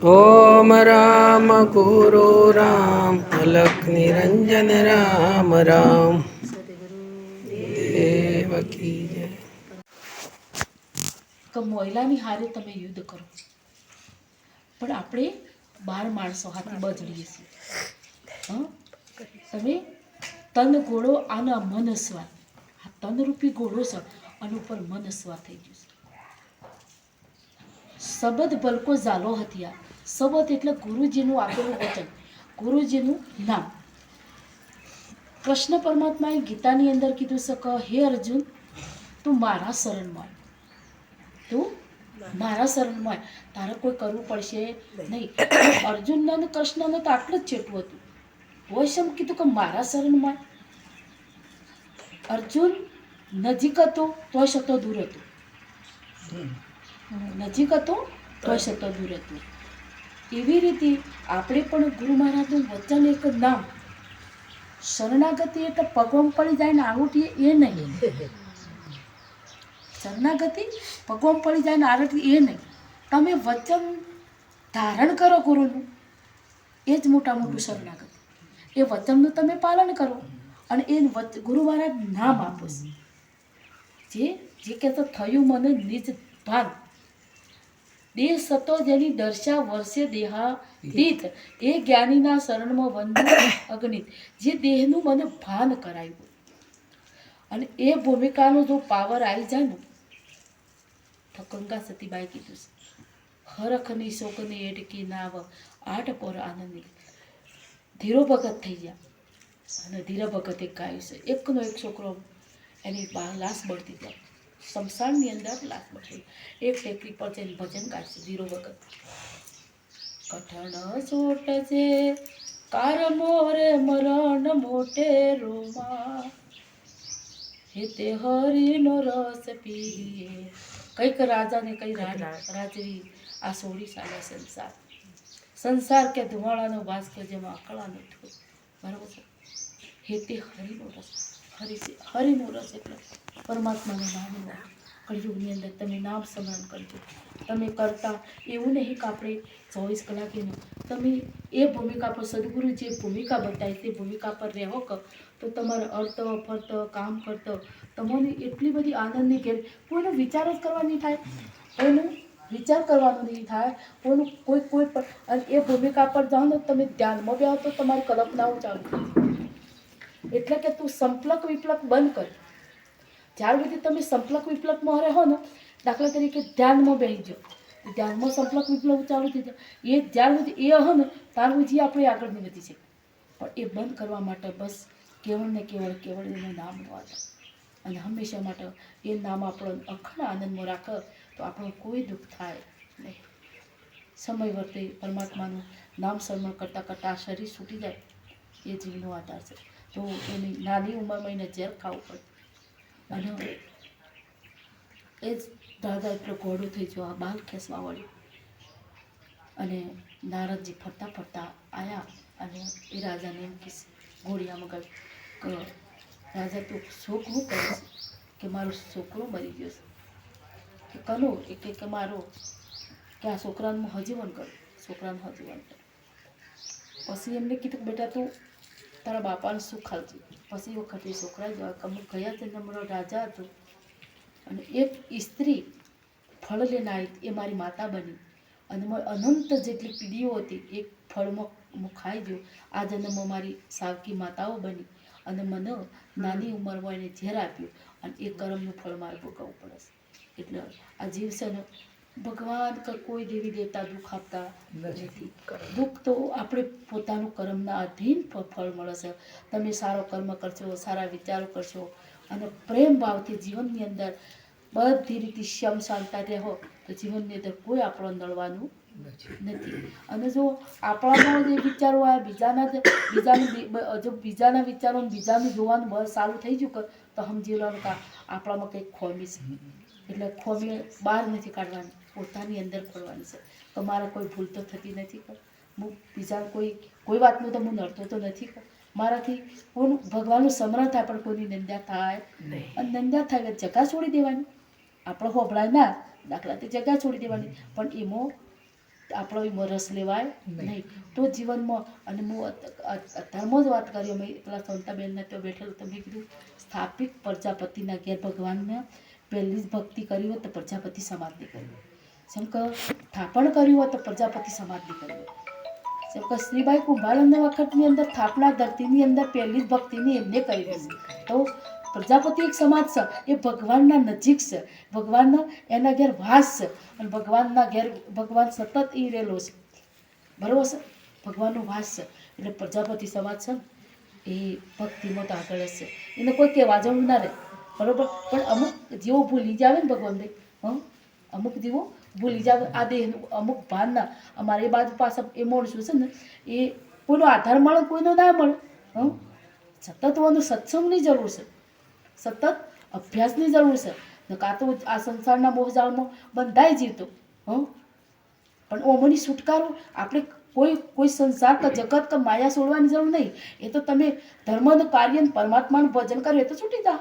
ઓમ રામ ગુરુ રામ અલખ નિરંજન રામ રામ દેવકી જય. કે મોયલાની હારે તમે યુદ્ધ કરો, પણ આપણે 12 માણસો હાથી બજડીએ છીએ. હં તમે તન ઘોડો આના મનસ્વાર, આ તનરૂપી ઘોડો છે અને ઉપર મનસ્વાર થઈ ગયું છે. શબદ ભલકો ઝાલો હથિયાર. શબદ એટલે ગુરુજીનું આપેલું વચન, ગુરુજીનું નામ. કૃષ્ણ પરમાત્માએ ગીતાની અંદર કીધું છે કે હે અર્જુન, તું મારા શરણમાં આવ. તું મારા શરણમાં આવ. તારે કોઈ કરવું પડશે નહીં. અર્જુનને અને કૃષ્ણને તો આટલું જ છેટું હતું. વૈશમ કીધું કે મારા શરણમાં આવ. અર્જુન નજીક હતો તોય છતો દૂર હતો. નજીક હતો તોય છતો દૂર હતો. એવી રીતે આપણે પણ ગુરુ મહારાજનું વચન, એક નામ. શરણાગતિ એટલે પગમાં પડી જાય ને આંગૂઠીએ એ નહીં. શરણાગતિ પગમાં પડી જાય ને આંગૂઠી એ નહીં. તમે વચન ધારણ કરો ગુરુનું, એ જ મોટા મોટું શરણાગતિ. એ વચનનું તમે પાલન કરો અને એ ગુરુ મહારાજ નામ આપો છે. જે કહેતો થયું મને નિજ ભાન, દેહ સતો જેની દર્શા વર્ષે દેહાતીત, એ જ્ઞાનીના શરણમાં વંદુ અગણિત. જે દેહનું મને ભાન કરાયું અને એ ભૂમિકાનો જો પાવર આવી જાય ને, તો ગંગા સતીબાઈ કીધું છે, હરખની શોકની એટકી નાવ આઠ પર આનંદની. ધીરો ભગત થઈ ગયા અને ધીરો ભગત એક ગાયું છે. એકનો એક છોકરો એની લાશ બળતી જાય, શમશાનની અંદર લાશ બળતી. એક ટેકરી પર જઈને ભજન ગાશે ધીરો ભગત. કઠણ સોટ છે કાર મોરે મરણ મોટે રોમા, હેતે હરિનો રસ પીએ. કઈક રાજાને કઈ રાજવી આ સોડી સાલે સંસાર. સંસાર કે ધુમાડાનો વાસ કે જેમાં અકળાનો ઠોર. બરાબર છે. હેતે હરિનો રસ, હરિનો રસ એટલે પરમાત્માનું નામ. કળિયુગની અંદર તમે નામ સ્મરણ કરજો. તમે કરતા એવું નહીં કે આપણે 24 કલાક એનું, તમે એ ભૂમિકા પર, સદગુરુ જે ભૂમિકા બતાવી તે ભૂમિકા પર રહો કે તો તમારે અર્થ ફરત કામ કરતો તમને એટલી બધી આનંદની ઘેર. કોઈનો વિચાર જ કરવા નહીં થાય, કોઈનો વિચાર કરવાનો નહીં થાય, કોઈનું કોઈ પણ. અને એ ભૂમિકા પર જાઓ ને તમે ધ્યાનમાં બેહો તો તમારી કલ્પનાઓ ચાલુ થઈ જાય. એટલે કે તું સંપલક વિપલક બંધ કર. જ્યાર સુધી તમે સંપલક વિપલકમાં રહો ને, દાખલા તરીકે ધ્યાનમાં બેસી જાઓ, ધ્યાનમાં સંપલક વિપલક ચાલુ થઈ જાય. એ જ્યાર સુધી એ હો ને ત્યાર સુધી આપણે આગળ નહીં વધી શકીએ. પણ એ બંધ કરવા માટે બસ કેવળ ને કેવળ એનું નામ લેવા. અને હંમેશા માટે એ નામ આપણો અખંડ આનંદમાં રાખે તો આપણો કોઈ દુઃખ થાય નહીં. સમય વર્તે પરમાત્માનું નામ સ્મરણ કરતાં કરતાં આ શરીર છૂટી જાય એ જીવનો આધાર છે. તો એની નાની ઉંમરમાં એને ઝેર ખાવું પડે. અને એ જ દાદા એટલો ઘોડો થઈ ગયો આ બાલ ખેંચવા વળ્યો. અને નારદજી ફરતા ફરતા આવ્યા અને એ રાજાને એમ કે ઘોડિયામાં ગયું કે રાજા તું શોક શું કરે છે? કે મારો છોકરો મરી ગયો છે. કે કનો? એ કે મારો, કે આ છોકરાનું હજીવન કર, છોકરાનું હજીવન કર. પછી એમને કીધું બેટા તું તારા બાપાને શું ખાલતી. પછી વખતે છોકરા જવા અમુક ગયા તે મારો રાજા હતો અને એક સ્ત્રી ફળ લઈને આવી, એ મારી માતા બની અને અનંત જેટલી પીઢીઓ હતી એક ફળમાં હું ખાઈ ગયો. આ જન્મમાં મારી સાવકી માતાઓ બની અને મને નાની ઉંમરમાં એને ઝેર આપ્યું અને એ કર્મનું ફળ મારે ભોગવવું પડે છે. એટલે આ જીવ છે ને, ભગવાન કે કોઈ દેવી દેવતા દુઃખ આપતા નથી. દુઃખ તો આપણે પોતાનું કર્મના અધીન ફળ મળે છે. તમે સારો કર્મ કરશો, સારા વિચારો કરશો અને પ્રેમ ભાવથી જીવનની અંદર બધી રીતે શ્યમ શાંતા રહો તો જીવનની અંદર કોઈ આપણો નડવાનું નથી. અને જો આપણામાં જે વિચારો આવ્યા બીજાના વિચારો બીજાનું જોવાનું બસ ચાલુ થઈ ગયું તો સમજી લો કે આપણામાં કંઈક ખોમી છે. એટલે ખોમી બહાર નથી કાઢવાની, પોતાની અંદર ખોલવાની છે. તો મારે કોઈ ભૂલ તો થતી નથી. હું બીજા કોઈ વાતનું તો હું નડતો તો નથી. મારાથી કોઈનું ભગવાનનું સ્મરણ થાય પણ કોઈની નિંદા થાય અને નિંદા થાય એટલે જગા છોડી દેવાની. આપણે હોભળાય ના દાખલાથી જગા છોડી દેવાની, પણ એમાં આપણો એમાં રસ લેવાય નહીં. તો જીવનમાં અને હું અત્યારમાં જ વાત કરી અમે પેલા સંતાબેનને ત્યાં બેઠેલું તમે કીધું સ્થાપિત પ્રજાપતિના ઘેર ભગવાનને પહેલી જ ભક્તિ કરી હોય તો પ્રજાપતિ સમાજની કરી હોય. જેમ કે થાપણ કર્યું હોય તો પ્રજાપતિ સમાજની કરી હોય. જેમ કે શ્રીબાઈ કુંભારનના વખતની અંદર થાપણા ધરતીની અંદર પહેલી જ ભક્તિની એમને કરી છે. તો પ્રજાપતિ એક સમાજ છે એ ભગવાનના નજીક છે, ભગવાનનો એના ઘેર વાસ છે અને ભગવાનના ઘેર ભગવાન સતત એ રહેલો છે. બરાબર છે, ભગવાનનો વાસ છે એટલે પ્રજાપતિ સમાજ છે ને એ ભક્તિમાં તો આગળ જ છે. એને કોઈ કહેવા જવું ના રહે, બરાબર. પણ અમુક જેવો ભૂલી જાવે ને ભગવાનભાઈ, અમુક જેવો ભૂલી જાવે આ દેહનું અમુક ભાન ના. અમારે એ બાજુ પાછા એ માણસો છે ને એ કોઈનો આધાર મળે કોઈનો ના મળે. સતત ઓનું સત્સંગની જરૂર છે, સતત અભ્યાસની જરૂર છે. કાં તો આ સંસારના મોહજાળમાં બંધાઈ જીવતો પણ ઓમની છુટકારો આપણે કોઈ સંસાર કે જગત કે માયા છોડવાની જરૂર નહીં. એ તો તમે ધર્મનું કાર્ય પરમાત્માનું ભજન કર્યું એ તો છૂટી જા.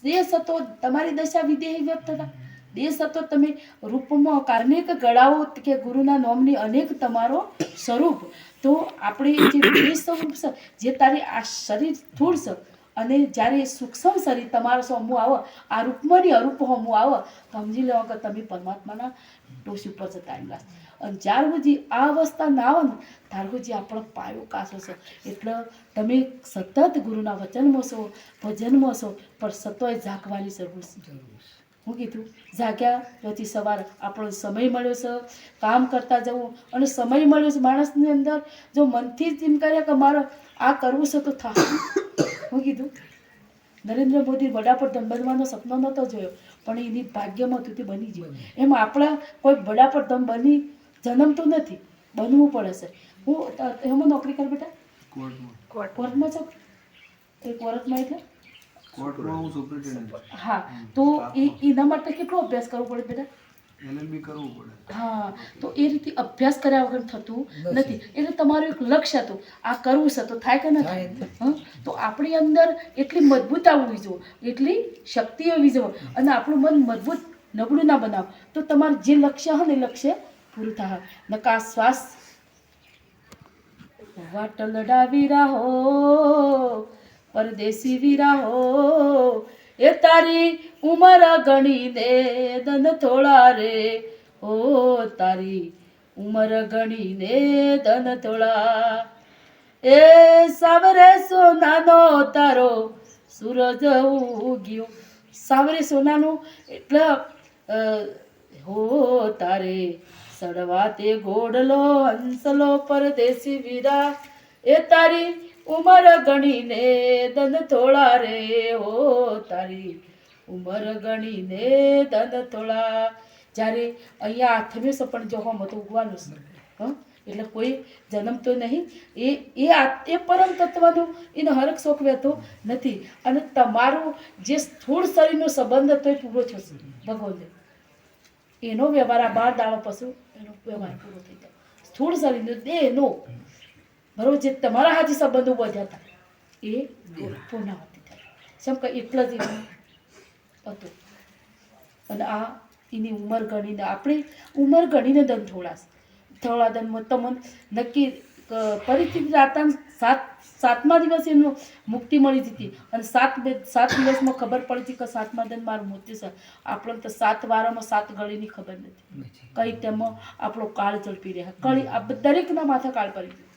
દેશ હતો તમારી દશા વિદેહી વ્યક્ત હતા. દેશ હતો તમે રૂપમાં અનેક ગળાઓ કે ગુરુના નામની અનેક તમારો સ્વરૂપ. તો આપણે જે દેશ સ્વરૂપ છે જે તારી આ શરીર સ્થૂળ છે અને જ્યારે સૂક્ષ્મ શરીર તમારો સમૂહ આવો આ રૂપમાંની અરૂપ સમૂહ આવો તો સમજી લેવા કે તમે પરમાત્માના ટોચ ઉપર જતા એમ લાગે. અને જ્યાર સુધી આ અવસ્થા ના આવે ને ત્યાર સુધી આપણો પાયો કાચો છે. એટલે તમે સતત ગુરુના વચનમાં છો, ભજનમાં છો, પણ સતોય જાગવાની જરૂર છે. હું કીધું જાગ્યા પછી સવારે આપણો સમય મળ્યો છે કામ કરતા જવું અને સમય મળ્યો છે માણસની અંદર જો મનથી જ એમ કરે કે મારે આ કરવું છે તો થાય. હું કીધું નરેન્દ્ર મોદી વડાપ્રધાન બનવાનો સપનો નહોતો જોયો પણ એની ભાગ્યમાં હતું તે બની ગયો. એમ આપણા કોઈ વડાપ્રધાન બની જન્મતું નથી, બનવું પડે છે. હું એમાં નોકરી કર બેટા કોર્ટમાં છો એ કોર્ટમાં એટલે હા તો એના માટે કેટલો અભ્યાસ કરવો પડે બેટા? LLB કરવું પડે. હા તો એ રીતે અભ્યાસ કર્યા વગર થતું નથી. એટલે તમારું એક લક્ષ્ય હતું આ કરવું છે તો થાય કે ના થાય. તો આપણી અંદર એટલી મજબૂત આવવી જોઈએ, એટલી શક્તિ હોવી જોઈએ અને આપણું મન મજબૂત નબળું ના બનાવ તો તમારું જે લક્ષ્ય હોય ને એ લક્ષ્ય પૂરું થાય. નકા શ્વાસ વાટલડા વીરા હો પરદેશી વીરા હો એ તારી ઉમર ગણીને દન થોડા રે ઓ તારી ઉમર ગણીને દન થોડા એ સાવરે સોનાનો તારો સૂરજ ઉગ્યો. સાવરે સોનાનું એટલે હો તારે સડવા તે ગોડલો હંસલો પરદેશી વીરા એ તારી ઉમર ગણીને દન થોડા રે હો તારી ઉમર ગણીને દન થોડા. જ્યારે અહીંયા આઠમે સપણ જો હમ તો ઉગવાનું છે એટલે કોઈ જન્મ તો નહીં. એ પરમ તત્વનું એનો હરક શોખ વહેતો નથી અને તમારું જે સ્થૂળ શરીરનો સંબંધ હતો એ પૂરો થશે ભગવાનને. એનો વ્યવહાર આ 12 દાડો પછી એનો વ્યવહાર પૂરો થઈ જાય. સ્થૂળ શરીરનો દેહનો બરોબર જે તમારા હાથી સંબંધો વધ્યા હતા એ પૂર્ણાવતી થાય. જેમ કે એટલા જ એનું હતું અને આ એની ઉંમર ગણીને આપણી ઉંમર ગણીને દન થોડા દનમાં તમને નક્કી પરિસ્થિતિ રાતા સાતમા દિવસે એનું મુક્તિ મળી હતી અને સાત દિવસમાં ખબર પડી હતી કે 7મા દિન મારું મૃત્યુ છે. આપણને તો 7 વારામાં 7 ગળીની ખબર નથી કઈ તેમાં આપણો કાળ ઝડપી રહ્યા. કળી આ દરેકના માથે કાળ પડી ગયું.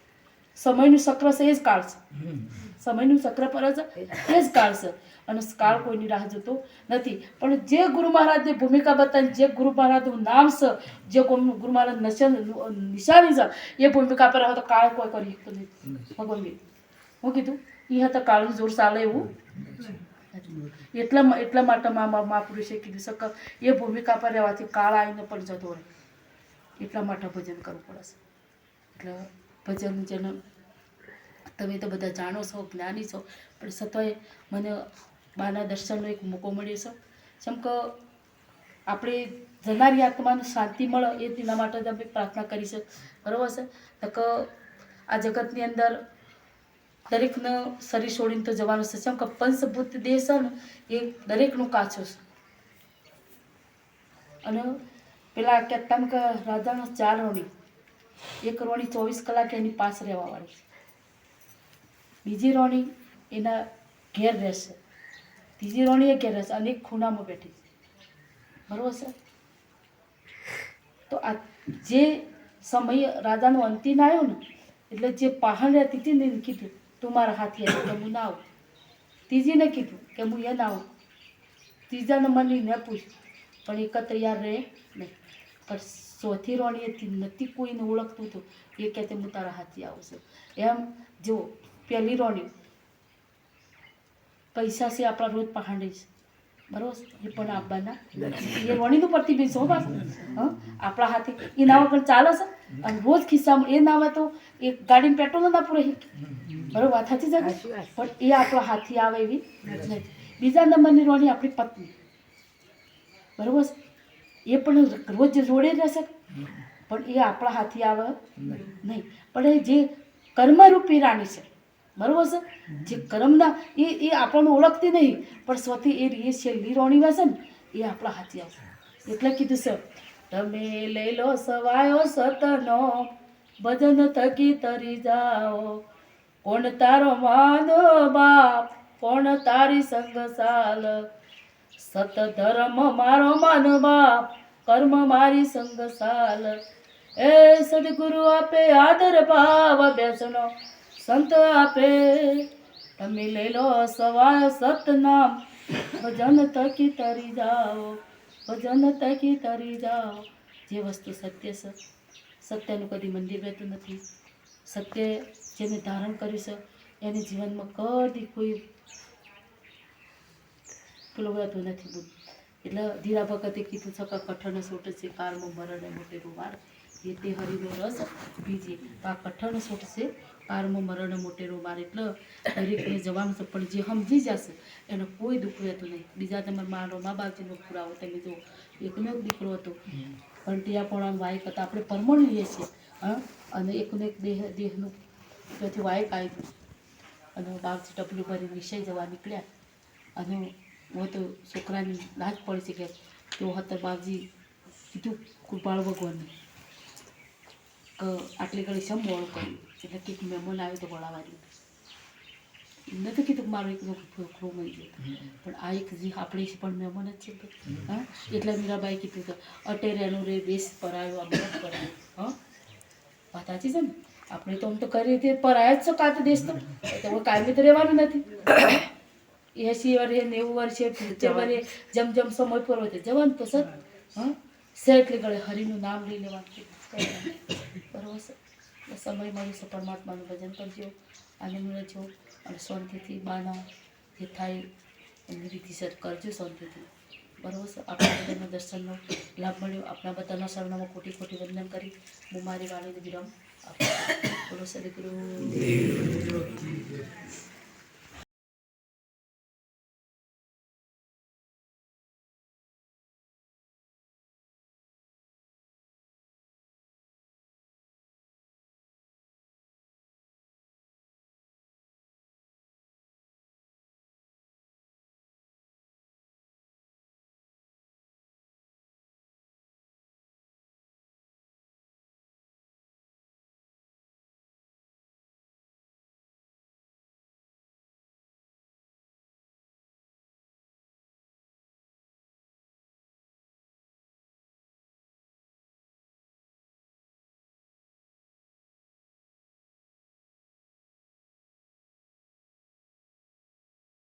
સમયનું ચક્ર છે એ જ કાળ છે, સમયનું ચક્ર પર છે એ જ કાળ છે અને કાળ કોઈની રાહ જોતો નથી. પણ જે ગુરુ મહારાજની ભૂમિકા બતાવી, જે ગુરુ મહારાજનું નામ છે, જે ગુરુ મહારાજ નિશાની છે એ ભૂમિકા પર તો કાળ કોઈ કરી શકતો નથી. ભગવાન હું કીધું અહીંયા તો કાળનું જોર ચાલે એવું એટલા માટે મહાપુરુષે કીધું છે કે એ ભૂમિકા પર રહેવાથી કાળ આવીને પણ જતો રહે. એટલા માટે ભજન કરવું પડે છે. એટલે ભજન જેને તમે તો બધા જાણો છો, જ્ઞાની છો, પણ છતાંય મને બાના દર્શનનો એક મોકો મળ્યો છે. જેમ કે આપણે જનારી આત્માને શાંતિ મળે એ તેના માટે જ અમે પ્રાર્થના કરી છે. બરાબર છે તો કે આ જગતની અંદર દરેકને શરીર છોડીને તો જવાનું છે. જેમ કે પંચભૂત દેહ છે ને એ દરેકનું કાચો છે અને પેલા કહેતા કે રાજાનો 4 રાણી એક રોણી 24 કલાક એની પાસ રહેવાવાળી છે, બીજી રોણી એના ઘેર રહેશે, ત્રીજી રોણી એ ઘેર રહેશે અને એક ખૂણામાં બેઠી છે, બરાબર છે. તો આ જે સમય રાજાનો અંતિમ આવ્યો ને એટલે જે પહાણ રહેતી હતી ને એને કીધું તું મારા હાથી આવી, કે હું ના આવું. ત્રીજીને કીધું કે હું એ ના આવું. ત્રીજા નંબરની મેં પૂછ્યું પણ એક તૈયાર રહે નહીં. પણ ચોથી રોણીએથી નથી કોઈને ઓળખતું હતું, એ કહેતે હું તારા હાથી આવું છું. એમ જો પહેલી રોણી પૈસા છે આપણા રોજ પહાંડે છે, બરોબર, એ પણ આપવાના એ રોણીનું પ્રતિબિંબ છે. બસ હા, આપણા હાથી એ નાવા પણ ચાલે છે અને રોજ ખિસ્સામાં એ નાવા તો એ ગાડીમાં પેટ્રોલ ના પૂરે, બરોબર, વાત સાચી છે. પણ એ આપણા હાથી આવે એવી નથી. બીજા નંબરની રોણી આપણી પત્ની, બરોબર, એ પણ રોજ જોડે રહેશે પણ એ આપણા હાથી આવે નહીં. પણ એ જે કર્મરૂપી રાણી છે, બરોબર છે, જે કર્મના એ આપણને ઓળખતી નહીં પણ સ્વથી એ છેલ્લી રોણી વાસે ને એ આપણા હાથી આવશે. એટલે કીધું છે તમે લઈ લો સવાયો સતનો ભજન થકી તરી જાઓ, કોણ તારો માનો બાપ કોણ તારી સંગસાલ, સત ધર્મ મારો માનો બાપ કર્મ મારી સંગસાલ, એ સદગુરુ આપે આદર ભાવ બેસનો સંત આપે, તમે લઈ લો સવાય સતનામ ભજન થકી તરી જાઓ, ભજન થકી તરી જાઓ. જે વસ્તુ સત્ય છે, સત્યનું કદી મંદિર રહેતું નથી. સત્ય જેને ધારણ કર્યું છે એને જીવનમાં કદી કોઈ પેલું રહેતું નથી. બોલ એટલે ધીરા ભગતે કીધું છે કે કઠણ સોટ છે કાળમાં મરણ મોટે રૂમાર, એ તે હરિનો રસ બીજે. તો આ કઠણ સોટ છે કાળમાં મરણ મોટે રૂમાર, એટલે દરેકને જવાનું છે પણ જે સમજી જશે એને કોઈ દુઃખ રહેતું નહીં. બીજા તમારા મારો મા બાપજીનો પુરાવો તમે જુઓ, એકનો એક દીકરો હતો પણ ત્યાં પણ વાયક હતા. આપણે પરમણ લઈએ છીએ હા, અને એકનો એક દેહનું ત્યાંથી વાયક આવ્યું અને બાપજી ટપલું ભરી વિષય જવા નીકળ્યા અને હું તો છોકરાની લાજ પડી છે કે તેઓ હતા. બાપજી કીધું કૃપાળ ભગવાનને કે આટલી ઘડી શમ મોડું કર્યું, એટલે કંઈક મહેમાન આવ્યો તો વળાવાની નથી કીધું મારો એક છોકરો મળી ગયો, પણ આ એક જે આપણે પણ મહેમાન જ છે હા. એટલે મીરાબાઈ કીધું કે અટેરિયાનું રે બેસ પરાયો આ બધા પરાયો હા, વાત સાચી છે ને. આપણે તો આમ તો કરી રીતે પરાયા જ છો કાં તો દેશ તો કાયમી તો રહેવાનું નથી. 80 વર્ષે 90 વર્ષે 70 વર્ષે જેમ જેમ સમય પૂરો થાય જવાનું તો સર હા છે એટલે ગળે હરિનું નામ લઈ લેવાનું, બરોબર છે. સમય મળ્યું છે પરમાત્માનું ભજન કરજો, આનંદ રહેજો અને શાંતિથી બાના જે થાય એની રીતિસર કરજો શાંતિથી, બરોબર છે. આપણા બધાના દર્શનનો લાભ મળ્યો. આપણા બધાના શરણોમાં કોટી કોટી વંદન કરી હું મારી વાણીને વિરામ આપું. બોલો સદગુરુ.